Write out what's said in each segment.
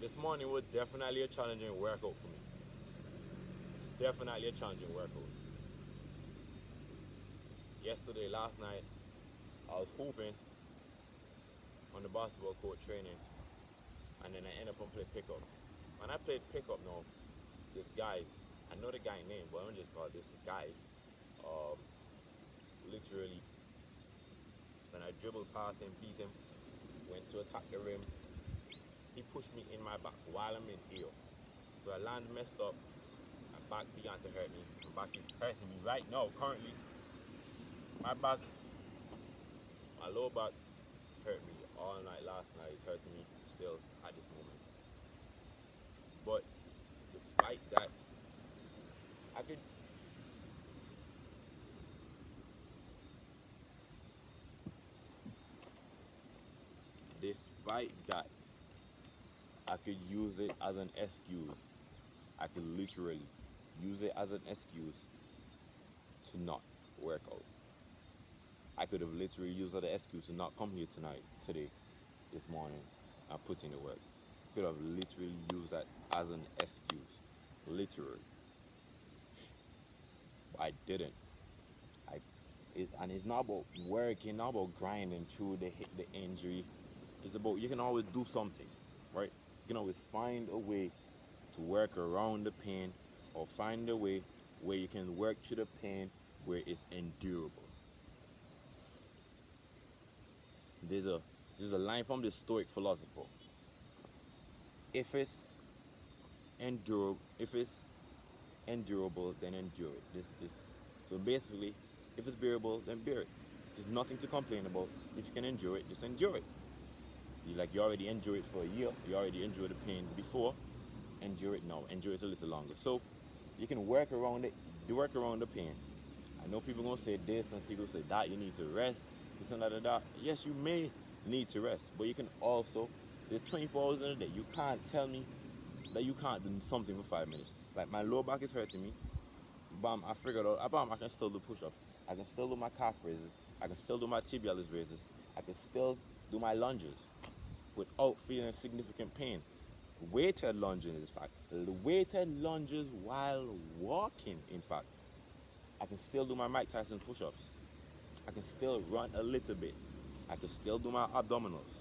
This morning was definitely a challenging workout for me. Definitely a challenging workout. Yesterday, last night, I was hooping on the basketball court training, and then I ended up on play pickup. When I played pickup now, this guy, I know the guy name, but I'm just call this the guy. Um, Literally, when I dribbled past him, beat him, went to attack the rim, he pushed me in my back while I'm in air. So I landed messed up. My back began to hurt me. My back is hurting me right now. Currently, my back, my lower back hurt me all night last night. It's hurting me still at this moment. But despite that, I could. Despite that, I could use it as an excuse. I could literally use it as an excuse to not work out. I could have literally used that excuse to not come here today, this morning, and put in the work. Could have literally used that as an excuse, literally. But I didn't. I, and it's not about working, not about grinding through the injury. It's about you can always do something, right? You can always find a way to work around the pain, or find a way where you can work through the pain where it's endurable. There's a there's a line from the Stoic philosopher. If it's endurable, then endure it. This. So basically, if it's bearable, then bear it. There's nothing to complain about. If you can endure it, just endure it. You already endured it for a year. You already endured the pain before. Endure it now. Endure it a little longer. So you can work around it. Do work around the pain. I know people gonna say this and people say that. You need to rest. This and that. Yes, you may need to rest, but you can also. There's 24 hours in a day. You can't tell me that you can't do something for 5 minutes. Like my lower back is hurting me. Bam, I figured out. Bam, I can still do push-ups. I can still do my calf raises. I can still do my tibialis raises. I can still do my lunges without feeling significant pain. Weighted lunges, in fact. Weighted lunges while walking, in fact. I can still do my Mike Tyson push-ups. I can still run a little bit. I can still do my abdominals.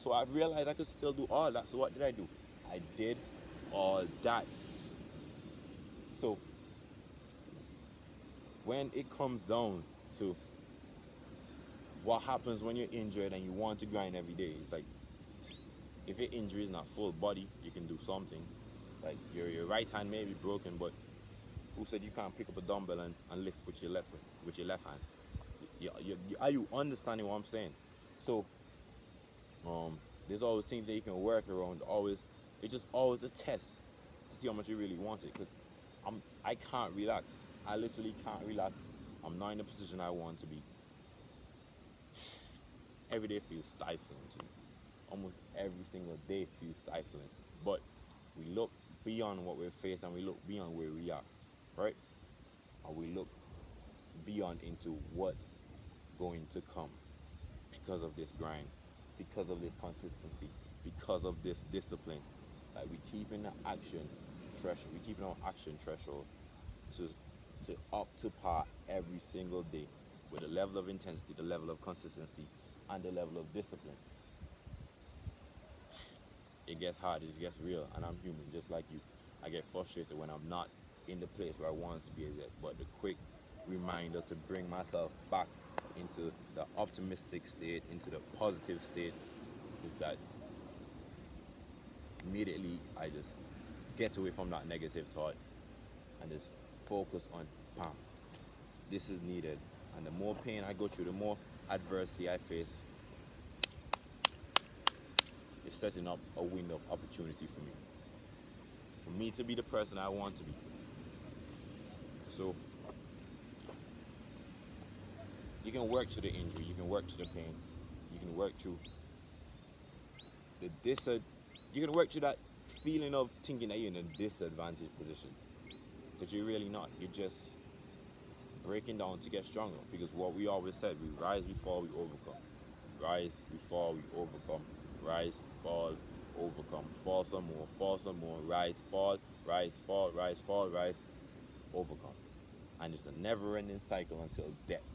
So I realized I could still do all that. So what did I do? I did all that. So when it comes down to what happens when you're injured and you want to grind every day, it's like if your injury is not full body, you can do something. Like your right hand may be broken, but who said you can't pick up a dumbbell and lift with your left hand? Are you understanding what I'm saying? So there's always things that you can work around. It's just always a test to see how much you really want it. Cause I can't relax. I literally can't relax. I'm not in the position I want to be. Every day feels stifling to me. Almost every single day feels stifling. But we look beyond what we're facing and we look beyond where we are, right? And we look beyond into what's going to come because of this grind, because of this consistency, because of this discipline. Like we keeping our action threshold to up to par every single day with the level of intensity, the level of consistency, and the level of discipline. It gets hard, it gets real, and I'm human just like you. I get frustrated when I'm not in the place where I want to be at, but the quick reminder to bring myself back into the optimistic state, into the positive state, is that immediately I just get away from that negative thought and just focus on bam, this is needed. And the more pain I go through, the more adversity I face, it's setting up a window of opportunity for me to be the person I want to be. So you can work through the injury, you can work through the pain, you can work through the you can work through that feeling of thinking that you're in a disadvantaged position, because you're really not. You're just breaking down to get stronger, because what we always said, we rise before we overcome. Rise before we overcome. Rise, fall, overcome, fall some more, rise, fall, rise, fall, rise, fall, rise, overcome. And it's a never ending cycle until death.